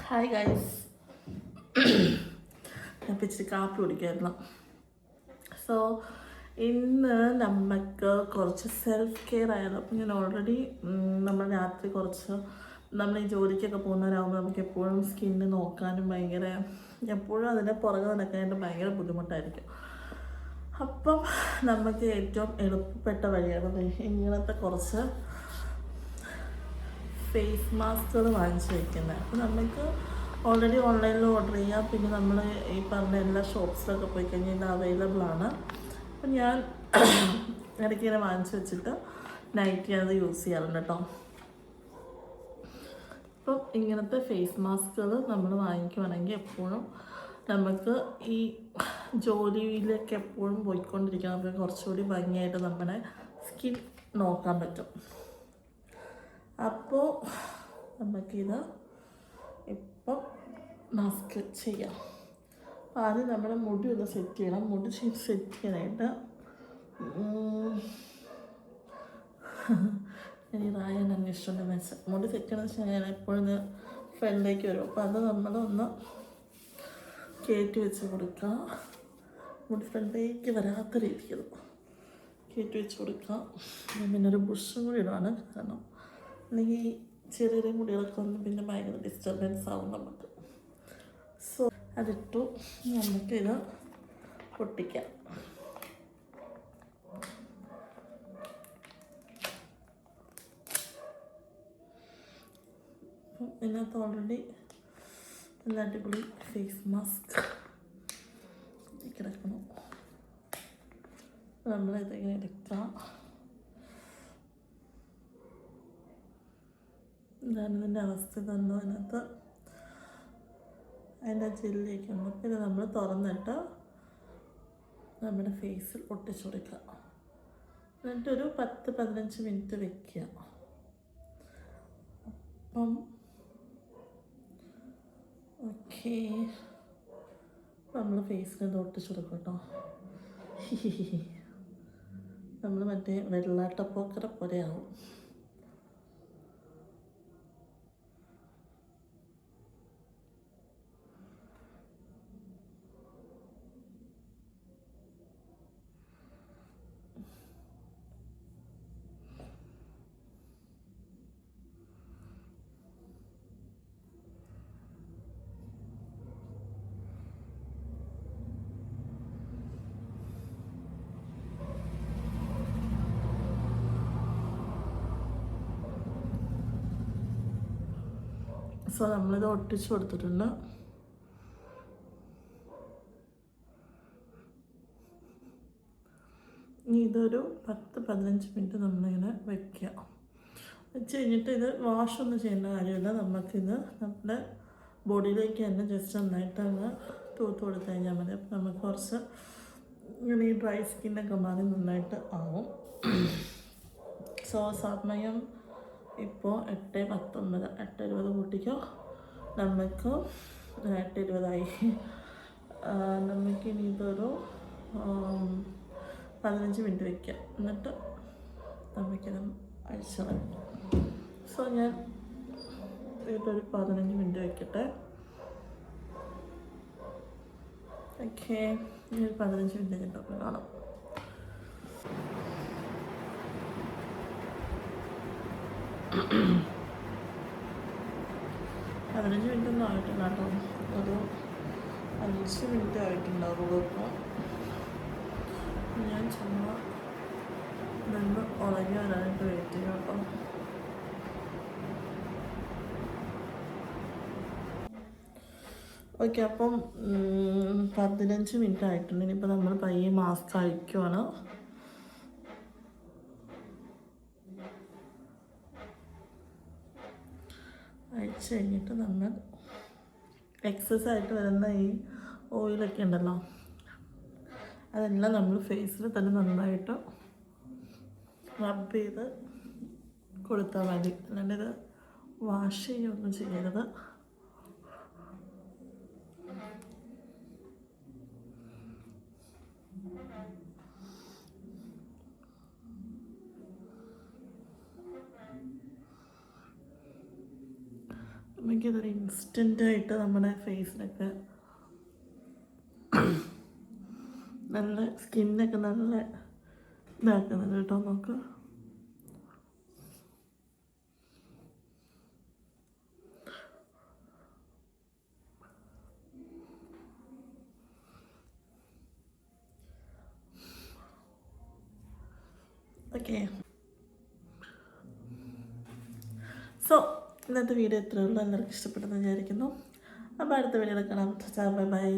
Hi guys, ഞാൻ ഇച്ചിരി കാപ്പി കുടിക്കായിരുന്നു. സോ ഇന്ന് നമുക്ക് കുറച്ച് സെൽഫ് കെയർ ആയാലും. അപ്പം ഞാൻ ഓൾറെഡി നമ്മൾ രാത്രി നമ്മൾ ഈ ജോലിക്കൊക്കെ പോകുന്നവരാകുമ്പോൾ നമുക്ക് എപ്പോഴും സ്കിന്ന് നോക്കാനും എപ്പോഴും അതിനെ പുറകെ നടക്കാനായിട്ട് ഭയങ്കര ബുദ്ധിമുട്ടായിരിക്കും. അപ്പം നമുക്ക് ഏറ്റവും എളുപ്പപ്പെട്ട വഴിയാണ് ഇങ്ങനത്തെ കുറച്ച് ഫേസ് മാസ്കുകൾ വാങ്ങിച്ച് വയ്ക്കുന്നത്. അപ്പോൾ നമുക്ക് ഓൾറെഡി ഓൺലൈനിൽ ഓർഡർ ചെയ്യാം. പിന്നെ നമ്മൾ ഈ പറഞ്ഞ എല്ലാ ഷോപ്സിലൊക്കെ പോയി കഴിഞ്ഞാൽ ഇത് അവൈലബിൾ ആണ്. അപ്പം ഞാൻ ഇടയ്ക്ക് ഇങ്ങനെ വാങ്ങിച്ച് വെച്ചിട്ട് നൈറ്റ് ഞാനത് യൂസ് ചെയ്യാറുണ്ട് കേട്ടോ. അപ്പം ഇങ്ങനത്തെ ഫേസ് മാസ്കുകൾ നമ്മൾ വാങ്ങിക്കുവാണെങ്കിൽ എപ്പോഴും നമുക്ക് ഈ ജോലിയിലേക്ക് എപ്പോഴും പോയിക്കൊണ്ടിരിക്കാൻ നമുക്ക് കുറച്ചുകൂടി ഭംഗിയായിട്ട് നമ്മുടെ സ്കിൻ നോക്കാൻ പറ്റും. അപ്പോൾ നമുക്കിത് ഇപ്പം മാസ്ക് ചെയ്യാം. അപ്പോൾ ആദ്യം നമ്മുടെ മുടി ഒന്ന് സെറ്റ് ചെയ്യണം. മുടി സെറ്റ് ചെയ്യാനായിട്ട് ഈ റായാണ് എൻ്റെ ഇഷ്ടമുണ്ടെന്ന് വെച്ചാൽ മുടി സെറ്റ് ചെയ്യണമെന്ന് വെച്ചാൽ ഞാൻ എപ്പോഴും ഫ്രണ്ടിലേക്ക് വരും. അപ്പോൾ അത് നമ്മളൊന്ന് കയറ്റി വെച്ച് കൊടുക്കുക. മുടി ഫ്രണ്ടിലേക്ക് വരാത്ത രീതിയിൽ കയറ്റി വെച്ച് കൊടുക്കുക. പിന്നെ ഒരു ബുഷും കൂടി ഇടുവാണ്, കാരണം അല്ലെങ്കിൽ ചെറിയ ചെറിയ മുടികളൊക്കെ വന്ന് പിന്നെ ഭയങ്കര ഡിസ്റ്റർബൻസ് ആവും നമുക്ക്. സോ അതിട്ടു. നമുക്കിത് പൊട്ടിക്കാം. അപ്പം ഇതിനകത്ത് ഓൾറെഡി നല്ല അടിപൊളി ഫേസ് മാസ്ക് കിടക്കണം. നമ്മളിതിങ്ങനെ എടുക്കാം. ഇതാണ് ഇതിൻ്റെ അവസ്ഥ. തന്നെ അതിനകത്ത് അതിൻ്റെ ജെല്ലിലേക്ക് ഉണ്ട്. പിന്നെ നമ്മൾ തുറന്നിട്ട് നമ്മുടെ ഫേസിൽ ഒട്ടിച്ചു കൊടുക്കുക. എന്നിട്ടൊരു 10-15 മിനിറ്റ് വെക്കുക. അപ്പം ഓക്കെ, നമ്മൾ ഫേസിൽ ഒട്ടിച്ചു കൊടുക്കും കേട്ടോ. നമ്മൾ മറ്റേ വെള്ളാട്ടപ്പോക്കറെ പോലെ ആവും. സോ നമ്മളിത് ഒട്ടിച്ചു കൊടുത്തിട്ടുണ്ട്. ഇനി ഇതൊരു 10-15 മിനിറ്റ് നമ്മളിങ്ങനെ വയ്ക്കുക. വെച്ച് കഴിഞ്ഞിട്ട് ഇത് വാഷൊന്നും ചെയ്യേണ്ട കാര്യമില്ല. നമുക്കിത് നമ്മുടെ ബോഡിയിലേക്ക് തന്നെ ജസ്റ്റ് നന്നായിട്ട് അങ്ങ് തൂത്ത് കൊടുത്തു കഴിഞ്ഞാൽ മതി. അപ്പം നമുക്ക് കുറച്ച് ഇങ്ങനെ ഈ ഡ്രൈ സ്കിന്നൊക്കെ മാറി നന്നായിട്ട് ആവും. സോ സമയം ഇപ്പോൾ 8:19, 8:20 കൂട്ടിക്കോ. നമുക്ക് 8:20 നമുക്കിനി ഇതൊരു 15 മിനിറ്റ് വയ്ക്കാം. എന്നിട്ട് നമുക്കിത് അഴിച്ചിടാം. സോ ഞാൻ ഇതൊരു 15 മിനിറ്റ് വയ്ക്കട്ടെ. ഓക്കെ, ഇനി ഒരു 15 മിനിറ്റ് കഴിഞ്ഞിട്ട് കാണാം. പതിനഞ്ച് മിനിറ്റ് ഒന്നും ആയിട്ടില്ല കേട്ടോ, ഒരു 5 മിനിറ്റ് ആയിട്ടുണ്ടാവുള്ളൂ. ഇപ്പോൾ ഞാൻ ചുമ്മാ നിന്ന് ഉറങ്ങി വരാനായിട്ട് വെയിറ്റ് ചെയ്യാം കേട്ടോ. ഓക്കെ, അപ്പം 15 മിനിറ്റ് ആയിട്ടുണ്ട്. ഇനിയിപ്പോൾ നമ്മൾ പയ്യെ മാസ്ക് അഴിക്കുവാണ്. അഴിച്ച് കഴിഞ്ഞിട്ട് നമ്മൾ എക്സസ് ആയിട്ട് വരുന്ന ഈ ഓയിലൊക്കെ ഉണ്ടല്ലോ, അതെല്ലാം നമ്മൾ ഫേസിൽ തന്നെ നന്നായിട്ട് റബ്ബ് ചെയ്ത് കൊടുത്താൽ മതി. അല്ലാണ്ട് ഇത് വാഷ് ചെയ്യുകയൊന്നും ചെയ്യരുത്. നമുക്കിതൊരു ഇൻസ്റ്റൻ്റായിട്ട് നമ്മുടെ ഫേസിലൊക്കെ നല്ല സ്കിന്നൊക്കെ നല്ല ഇതാക്കുന്നുണ്ട് കേട്ടോ. നോക്ക്, ഓക്കെ. സോ ഇന്നത്തെ വീഡിയോ ഇത്രയേ ഉള്ളൂ. എല്ലാവർക്കും ഇഷ്ടപ്പെട്ടെന്ന് വിചാരിക്കുന്നു. അപ്പോൾ അടുത്ത വീഡിയോയിൽ കാണാം. Bye bye.